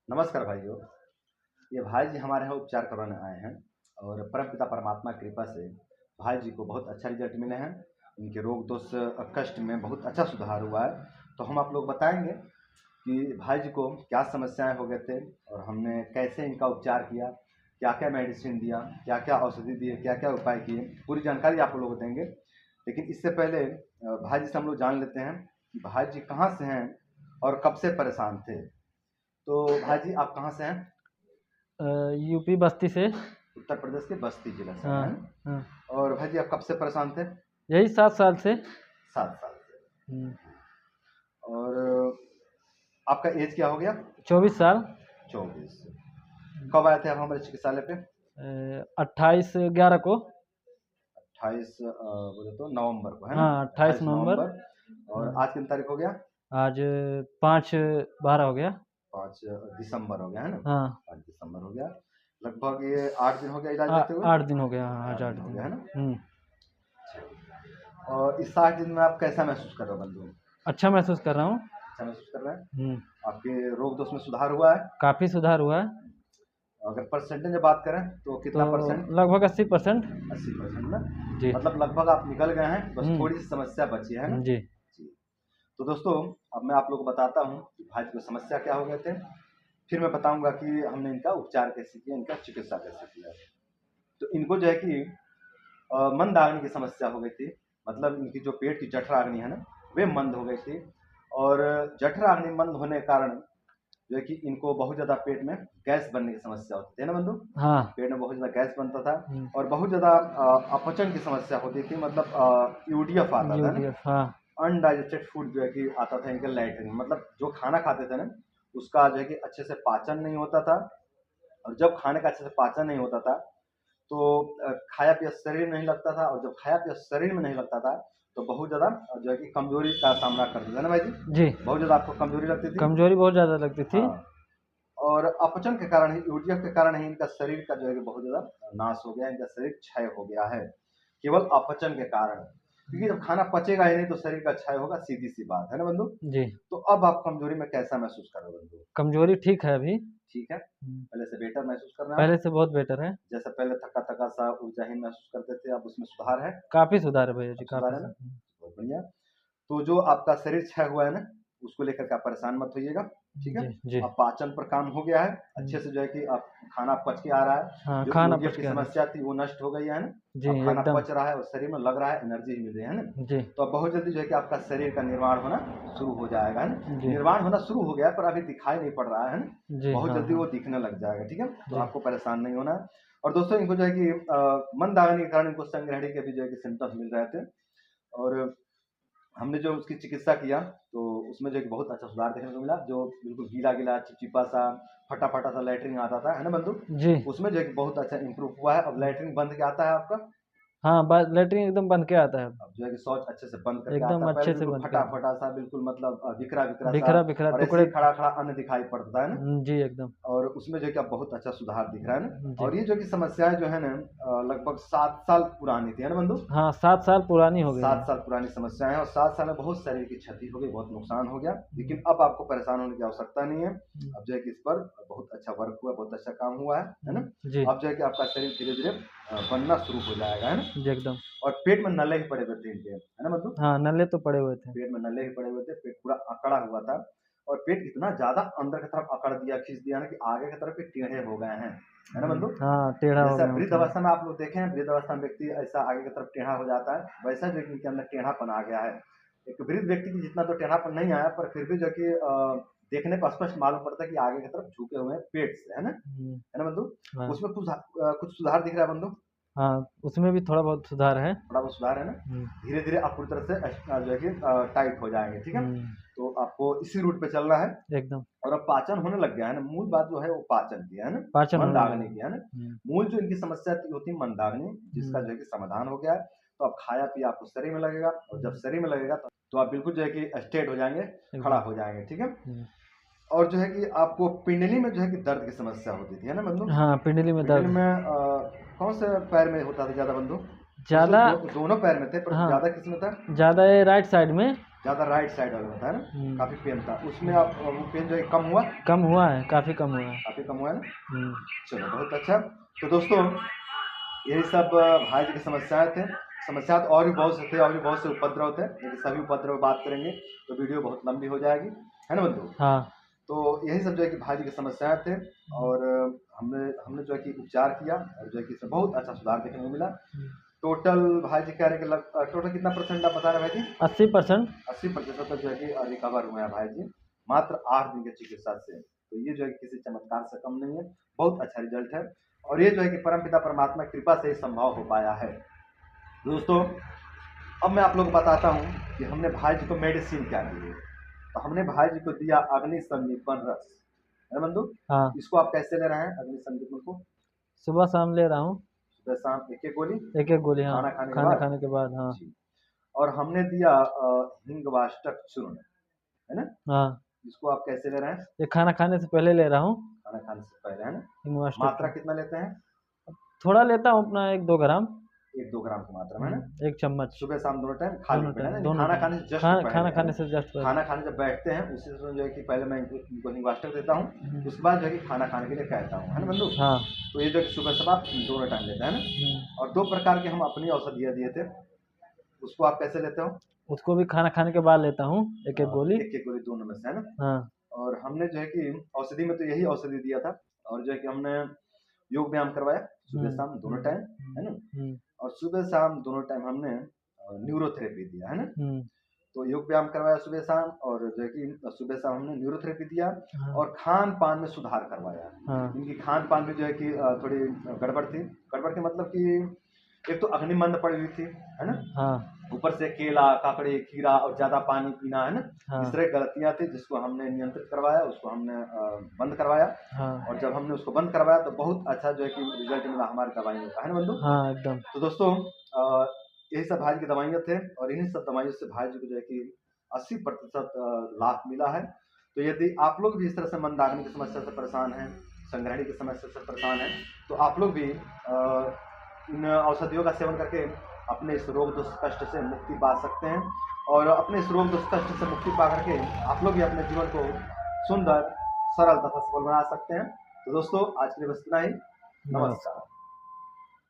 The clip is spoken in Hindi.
नमस्कार भाइयों। ये भाई जी हमारे यहाँ उपचार करवाने आए हैं और परमपिता परमात्मा की कृपा से भाई जी को बहुत अच्छा रिजल्ट मिले हैं। इनके रोग दोष कष्ट में बहुत अच्छा सुधार हुआ है। तो हम आप लोग बताएंगे कि भाई जी को क्या समस्याएं हो गए थे और हमने कैसे इनका उपचार किया, क्या क्या मेडिसिन दिया, क्या क्या औषधि दिए, क्या क्या उपाय किए, पूरी जानकारी आप लोग को देंगे। लेकिन इससे पहले भाई जी से हम लोग जान लेते हैं कि भाई जी कहाँ से हैं और कब से परेशान थे। तो भाई जी आप कहाँ से हैं? यूपी बस्ती से। उत्तर प्रदेश के बस्ती जिला से हाँ हैं। हाँ। और भाई जी आप कब से परेशान थे? यही 7 साल से। 7 साल से। हम्म, और आपका एज क्या हो गया? 24 साल। 24। कब आए थे आप हमारे चिकित्सालय पे? 28/11 को। 28 बोले तो नवंबर को है ना? हाँ, 28 28 नवंबर। नवंबर। और हाँ, आज कितनी तारीख हो गया? आज 5/12 हो गया। 5 दिसंबर हो गया है ना? हाँ, 5 दिसंबर हो गया। लगभग ये 8 दिन हो गया इलाज लेते हुए? 8 दिन हो गया। हाँ, आज 8 8 दिन हो दिन। गया है ना? हम्म। और इस 60 दिन में आप कैसा महसूस कर रहे हो बंधु? अच्छा महसूस कर रहा हूँ। अच्छा महसूस कर रहे हैं? हम्म। आपके रोग दोष में सुधार हुआ है? काफ़ी सुधार हुआ है। अगर परसेंटेज में बात करें तो तो कितना परसेंट? लगभग 80%। 80% ना? जी। मतलब लगभग आप निकल गए हैं, बस थोड़ी सी समस्या बची है ना? जी। जी। तो दोस्तों अब मैं आप लोगों को बताता हूँ कि भाई को समस्या क्या हो गए थे। फिर मैं बताऊंगा कि हमने इनका उपचार कैसे किया, इनका चिकित्सा कैसे किया। तो इनको जो है कि मंदाग्नि की समस्या हो गई थी। मतलब इनकी जो पेट की जठराग्नि है ना, वे मंद हो गई थी। और जठराग्नि मंद होने के कारण जो है कि इनको बहुत ज़्यादा पेट में गैस बनने की समस्या होती थी ना बंधु? हाँ। पेट में बहुत ज़्यादा गैस बनता था और बहुत ज़्यादा अपचन की समस्या होती थी। मतलब यूडीएफ आता था ना, यूडीएफ। हाँ। अनडाइजेस्टेड फूड जो है कि आता था इनके लैट्रिन में। मतलब जो खाना खाते थे ना, उसका जो है कि अच्छे से पाचन नहीं होता था। और जब खाने का अच्छे से पाचन नहीं होता था तो खाया पिया शरीर नहीं लगता था। और जब खाया पिया शरीर में नहीं लगता था तो बहुत ज़्यादा जो है कि कमजोरी का सामना करते थे ना भाई जी? जी। बहुत ज़्यादा आपको कमजोरी लगती थी। कमजोरी बहुत ज़्यादा लगती थी। हाँ। और अपचन के कारण ही, यूडीएफ के कारण ही इनका शरीर का जो है कि बहुत ज़्यादा नाश हो गया, इनका शरीर क्षय हो गया है, केवल अपचन के कारण। क्योंकि जब खाना पचेगा ही नहीं तो शरीर का क्षय होगा, सीधी सी बात है ना बंधु? जी। तो अब आप कमजोरी में कैसा महसूस कर रहे हो बंधु? कमजोरी ठीक है अभी। ठीक है? पहले से बेहतर महसूस कर रहे हैं पहले आप? से बहुत बेटर है। जैसा पहले थका थका सा ऊर्जाहीन महसूस करते थे, अब उसमें सुधार है? काफ़ी सुधार है भैया जी, अब सुधार काफ़ी है ना? सुधार। बहुत बढ़िया। तो जो आपका शरीर क्षय हुआ है ना, उसको लेकर के आप परेशान मत होइएगा, ठीक है? जी, जी। अब पाचन पर काम हो गया है, अच्छे से जो है कि अब खाना पच के आ रहा है। हाँ, जो खाना यूरिया पच की गया है। समस्या थी वो नष्ट हो गई है ना? जी, अब खाना एकदम। पच रहा है और शरीर में लग रहा है, एनर्जी मिल रही है ना? जी, तो अब बहुत जल्दी जो है कि आपका शरीर का निर्माण होना शुरू हो जाएगा, है ना? जी, निर्माण होना शुरू हो गया है पर अभी दिखाई नहीं पड़ रहा है ना? जी। बहुत हाँ, जल्दी हाँ। वो दिखने लग जाएगा, ठीक है? तो जी। आपको परेशान नहीं होना है। और दोस्तों इनको जो है कि मंदाग्नि के कारण इनको संग्रहणी के भी जो है कि सिम्पटम्स मिल रहे थे। और हमने जो उसकी चिकित्सा किया तो उसमें जो है कि बहुत अच्छा सुधार देखने को मिला। जो बिल्कुल गीला-गीला, चिपचिपा-सा, फटा-फटा सा लैट्रिन आता था, है ना बंधु? जी। उसमें जो है कि बहुत अच्छा इम्प्रूव हुआ है। अब लैट्रिन बन के आता है आपका। हाँ, ब लैट्रिन एकदम बन के आता है अब। अब जो है कि शौच अच्छे से बंद करके आता एकदम है। पहले अच्छे से बिल्कुल बन के आता है। फटा-फटा सा, बिल्कुल मतलब बिखरा-बिखरा सा बिखरा-बिखरा और ऐसे टुकड़े। ही खड़ा-खड़ा अन्न दिखाई पड़ता है ना? जी, एकदम। और उसमें जो है कि अब बहुत अच्छा सुधार दिख रहा है ना? जी। और ये जो कि समस्याएँ जो है ना लगभग 7 साल पुरानी थी, है ना बंधु? हाँ, 7 साल पुरानी हो गई 7 है। साल पुरानी समस्या है और 7 साल में बहुत शरीर की क्षति हो गई, बहुत नुकसान हो गया। लेकिन अब आपको परेशान होने की आवश्यकता नहीं है। अब जो है कि इस पर बहुत अच्छा वर्क हुआ, बहुत अच्छा काम हुआ है ना? जी, अब जो है कि आपका शरीर धीरे-धीरे बनना शुरू हो जाएगा, है ना? जी, एकदम। और पेट में नल्ले ही पड़े हुए थे इनके, है ना बंधु? हाँ, नल्ले तो पड़े हुए थे। पेट में नल्ले ही पड़े हुए थे, पेट पूरा अकड़ा हुआ था। और पेट इतना ज़्यादा अंदर की तरफ अकड़ दिया, खींच दिया ना कि आगे की तरफ ये टेढ़े हो गए हैं, है ना बंधु? हाँ, टेढ़ा हो जैसा गया हूँ वृद्ध थोड़ा। अवस्था में आप लोग देखे हैं, वृद्ध अवस्था में व्यक्ति ऐसा आगे की तरफ टेढ़ा हो जाता है, वैसा जो है कि इनके अंदर टेढ़ापन आ गया है। एक वृद्ध व्यक्ति की जितना तो टेढ़ापन नहीं आया पर फिर भी जो है कि देखने पर स्पष्ट मालूम पड़ता है कि आगे की तरफ झुके हुए हैं पेट से, है ना बंधु? हाँ। उसमें कुछ सुधार दिख रहा है बंधु? हाँ, उसमें भी थोड़ा बहुत सुधार है। थोड़ा बहुत सुधार है ना? हुँ। धीरे-धीरे आप पूरी तरह से जो है कि टाइट हो जाएँगे, ठीक है? हुँ, तो आपको इसी रूट पे चलना है। एकदम। और अब पाचन होने लग गया है ना, मूल बात जो है वो पाचन की है ना, पाचन होने लगा मंदाग्नि है। की है ना। हुँ, मूल जो इनकी समस्या थी वो थी मंदाग्नि, जिसका हुँ, जो है कि समाधान हो गया है। तो अब खाया पिया आपको शरीर में लगेगा और जब शरीर में लगेगा तो आप बिल्कुल जो है कि स्ट्रेट हो जाएंगे, खड़ा एकदम। हो जाएंगे, ठीक है? हुँ। और जो है कि आपको पिंडली में जो है कि दर्द की समस्या होती थी, है ना बंधु? हाँ, पिंडली में पिंडली दर्द। में कौन से पैर में होता था ज़्यादा बंधु? वैसे ज़्यादा। दोनों पैर में थे पर हाँ, ज़्यादा किस में था? ज़्यादा ये राइट साइड में। ज़्यादा राइट साइड वाला होता है ना, काफ़ी पेन था, उसमें आप वो पेन जो है कम हुआ? कम हुआ है, काफ़ी कम हुआ है। काफ़ी कम हुआ है ना? हम्म, चलो बहुत अच्छा। तो दोस्तों यही सब भाई जी की समस्याएं थे। समस्या तो और भी बहुत से थे, और भी बहुत से उपद्रव थे, लेकिन सभी उपद्रव बात करेंगे तो वीडियो बहुत लंबी हो जाएगी, है ना बंधु? हाँ। तो यही सब जो है कि भाई जी की समस्याएं थे, और हमने हमने जो है कि उपचार किया, और जो है कि इसमें बहुत अच्छा सुधार देखने को मिला। टोटल भाई जी कह रहे हैं कि टोटल कितना परसेंट आप बता रहे हैं भाई जी? 80%। 80% तक जो है कि रिकवर हुए हैं भाई जी, मात्र 8 दिन के चिकित्सा से। तो ये जो है कि किसी चमत्कार से कम नहीं है, बहुत अच्छा रिजल्ट है, और ये जो है कि परमपिता परमात्मा की कृपा से ही संभव हो पाया है। दोस्तों अब मैं आप लोग को बताता हूँ कि हमने भाई जी को मेडिसिन क्या दी है। तो हमने भाई जी को दिया अग्नि संदीपन रस, है ना बंधु? हाँ, इसको आप कैसे ले रहे हैं अग्नि संदीपन को? सुबह शाम ले रहा हूँ, सुबह शाम एक एक गोली, एक एक गोली। हाँ, खाना खाने के खाना बाद? खाने के बाद। हाँ। जी। और हमने दिया हिंगवाष्टक चूर्ण, है ना? हाँ, इसको आप कैसे ले रहे हैं? ये खाना खाने से पहले ले रहा हूँ। खाना खाने से पहले, है ना? हिंगवाष्टक मात्रा कितना लेते हैं? थोड़ा लेता हूँ अपना, 1-2 ग्राम। 1-2 ग्राम की मात्रा में, है ना? 1 चम्मच। सुबह शाम दोनों टाइम खाली दोनों पेट, है टाइम, ना? दोनों खाना टाइम। खाने से जस्ट खाना पहले, खाना है खाने ना? से जस्ट पहले। खाना खाने जब बैठते हैं उसी समय जो है कि पहले मैं इनको हिंगवाष्टक देता हूँ, उसके बाद जो है कि खाना खाने के लिए कहता हूँ, है ना बंधु? हाँ। तो ये जो है कि सुबह शाम आप दोनों टाइम लेते हैं ना? और 2 प्रकार के हम अपनी औषधियाँ दिए थे, उसको आप कैसे लेते हो? उसको भी खाना खाने के बाद लेता हूँ, एक-एक गोली। एक-एक गोली दोनों में से, है ना? हाँ। और हमने जो है कि औषधि में तो यही औषधि दिया था, और जो है कि हमने योग व्यायाम करवाया सुबह शाम दोनों टाइम, है ना? और सुबह शाम दोनों टाइम हमने न्यूरोथेरेपी दिया, है ना? तो योग व्यायाम करवाया सुबह शाम, और जो है कि सुबह शाम हमने न्यूरोथेरेपी दिया, हाँ। और खान पान में सुधार करवाया। हाँ। इनकी खान पान में जो है कि थोड़ी गड़बड़ थी। गड़बड़ के मतलब कि एक तो अग्निमंद पड़ी हुई थी, है ना? हाँ। ऊपर से केला, काकड़ी, खीरा और ज़्यादा पानी पीना, है ना? हाँ। इस तरह की गलतियाँ थी, जिसको हमने नियंत्रित करवाया, उसको हमने बंद करवाया। हाँ। और जब हमने उसको बंद करवाया तो बहुत अच्छा जो है कि रिजल्ट मिला हमारी दवाइयों का, है ना बंधु? हाँ, एकदम। तो दोस्तों यही सब भाई की दवाइयाँ थे, और इन्हीं सब दवाइयों से भाई जी को जो है कि 80% लाभ मिला है। तो यदि आप लोग भी इस तरह से मंदाग्नि की समस्या से परेशान हैं, संग्रहणी की समस्या से परेशान हैं, तो आप लोग भी इन औषधियों का सेवन करके अपने इस रोग दोष कष्ट से मुक्ति पा सकते हैं, और अपने इस रोग दोष कष्ट से मुक्ति पा करके आप लोग भी अपने जीवन को सुंदर, सरल तथा सफल बना सकते हैं। तो दोस्तों आज के लिए बस इतना ही। नमस्कार।